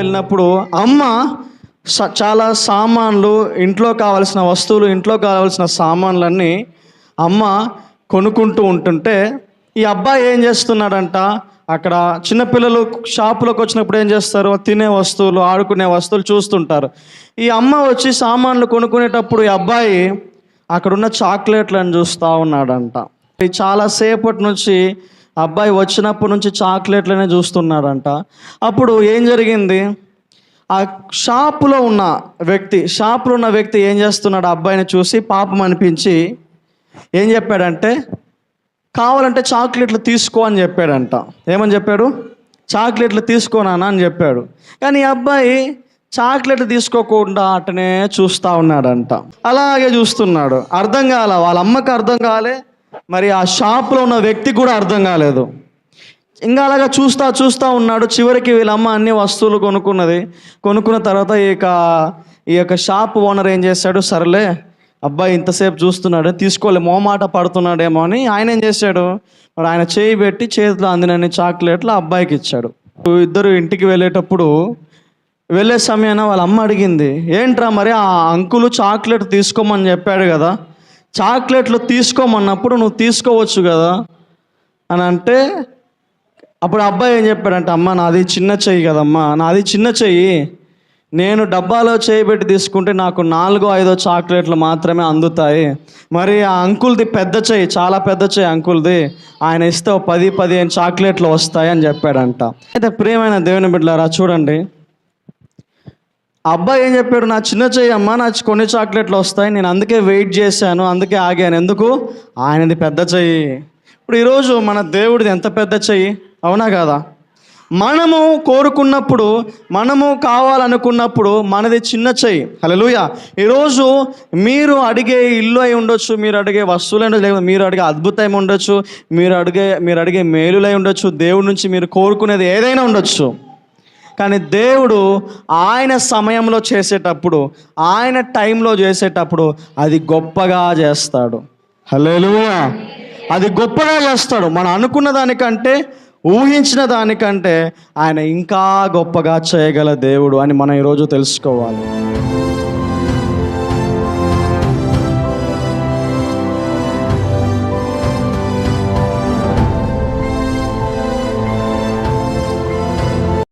వెళ్ళినప్పుడు అమ్మ చాలా సామాన్లు, ఇంట్లో కావాల్సిన వస్తువులు, ఇంట్లో కావాల్సిన సామాన్లన్నీ అమ్మ కొనుక్కుంటూ ఉంటుంటే ఈ అబ్బాయి ఏం చేస్తున్నాడంట, అక్కడ చిన్నపిల్లలు షాపులోకి వచ్చినప్పుడు ఏం చేస్తారు, తినే వస్తువులు, ఆడుకునే వస్తువులు చూస్తుంటారు. ఈ అమ్మ వచ్చి సామాన్లు కొనుక్కునేటప్పుడు ఈ అబ్బాయి అక్కడున్న చాక్లెట్లను చూస్తూ ఉన్నాడంట. చాలాసేపటి నుంచి అబ్బాయి వచ్చినప్పటి నుంచి చాక్లెట్లనే చూస్తున్నాడంట. అప్పుడు ఏం జరిగింది, ఆ షాపులో ఉన్న వ్యక్తి ఏం చేస్తున్నాడు, అబ్బాయిని చూసి పాపం అనిపించి ఏం చెప్పాడంటే, కావాలంటే చాక్లెట్లు తీసుకో అని చెప్పాడంట. ఏమని చెప్పాడు, చాక్లెట్లు తీసుకోనానా అని చెప్పాడు. కానీ ఈ అబ్బాయి చాక్లెట్లు తీసుకోకుండా అటనే చూస్తూ ఉన్నాడంట. అలాగే చూస్తున్నాడు, అర్థం కాల, వాళ్ళ అమ్మకి అర్థం కాలే, మరి ఆ షాప్లో ఉన్న వ్యక్తికి కూడా అర్థం కాలేదు. ఇంకా అలాగా చూస్తూ ఉన్నాడు. చివరికి వీళ్ళమ్మ అన్ని వస్తువులు కొనుక్కున్న తర్వాత ఈ యొక్క షాప్ ఓనర్ ఏం చేశాడు, సరేలే అబ్బాయి ఇంతసేపు చూస్తున్నాడు, తీసుకోలే, మోమాట పడుతున్నాడేమో అని ఆయన ఏం చేశాడు, మరి ఆయన చేయి పెట్టి చేతిలో అందినన్ని చాక్లెట్లు ఆ అబ్బాయికి ఇచ్చాడు. ఇద్దరు ఇంటికి వెళ్ళే సమయాన వాళ్ళ అమ్మ అడిగింది, ఏంట్రా మరి ఆ అంకులు చాక్లెట్ తీసుకోమని చెప్పాడు కదా, చాక్లెట్లు తీసుకోమన్నప్పుడు నువ్వు తీసుకోవచ్చు కదా అని అంటే, అప్పుడు అబ్బాయి ఏం చెప్పాడంటే, అమ్మ నాది చిన్న చెయ్యి కదమ్మా, నాది చిన్న చెయ్యి, నేను డబ్బాలో చేయబెట్టి తీసుకుంటే నాకు 4-5 చాక్లెట్లు మాత్రమే అందుతాయి. మరి ఆ అంకుల్ది పెద్ద చెయ్యి, చాలా పెద్ద చెయ్యి అంకుల్ది, ఆయన ఇస్తే 10-15 చాక్లెట్లు వస్తాయి అని చెప్పాడంట. అయితే ప్రియమైన దేవుని బిడ్డలారా చూడండి, అబ్బాయి ఏం చెప్పాడు, నా చిన్న చెయ్యి అమ్మ, నా కొన్ని చాక్లెట్లు వస్తాయి, నేను అందుకే వెయిట్ చేశాను, అందుకే ఆగాను. ఎందుకు, ఆయనది పెద్ద చెయ్యి. ఇప్పుడు ఈరోజు మన దేవుడిది ఎంత పెద్ద చెయ్యి, అవునా కాదా? మనము కోరుకున్నప్పుడు, మనము కావాలనుకున్నప్పుడు మనది చిన్న చెయ్యి. హల్లెలూయా. ఈరోజు మీరు అడిగే ఇల్లు అయి ఉండొచ్చు, మీరు అడిగే వస్తువులు ఉండొచ్చు, లేకపోతే మీరు అడిగే అద్భుతం ఉండొచ్చు, మీరు అడిగే మేలులై ఉండొచ్చు, దేవుడి నుంచి మీరు కోరుకునేది ఏదైనా ఉండొచ్చు. కానీ దేవుడు ఆయన సమయంలో చేసేటప్పుడు, ఆయన టైంలో చేసేటప్పుడు అది గొప్పగా చేస్తాడు. హల్లెలూయా. అది గొప్పగా చేస్తాడు. మనం అనుకున్న దానికంటే, ఊహించిన దానికంటే ఆయన ఇంకా గొప్పగా చేయగల దేవుడు అని మనం ఈరోజు తెలుసుకోవాలి.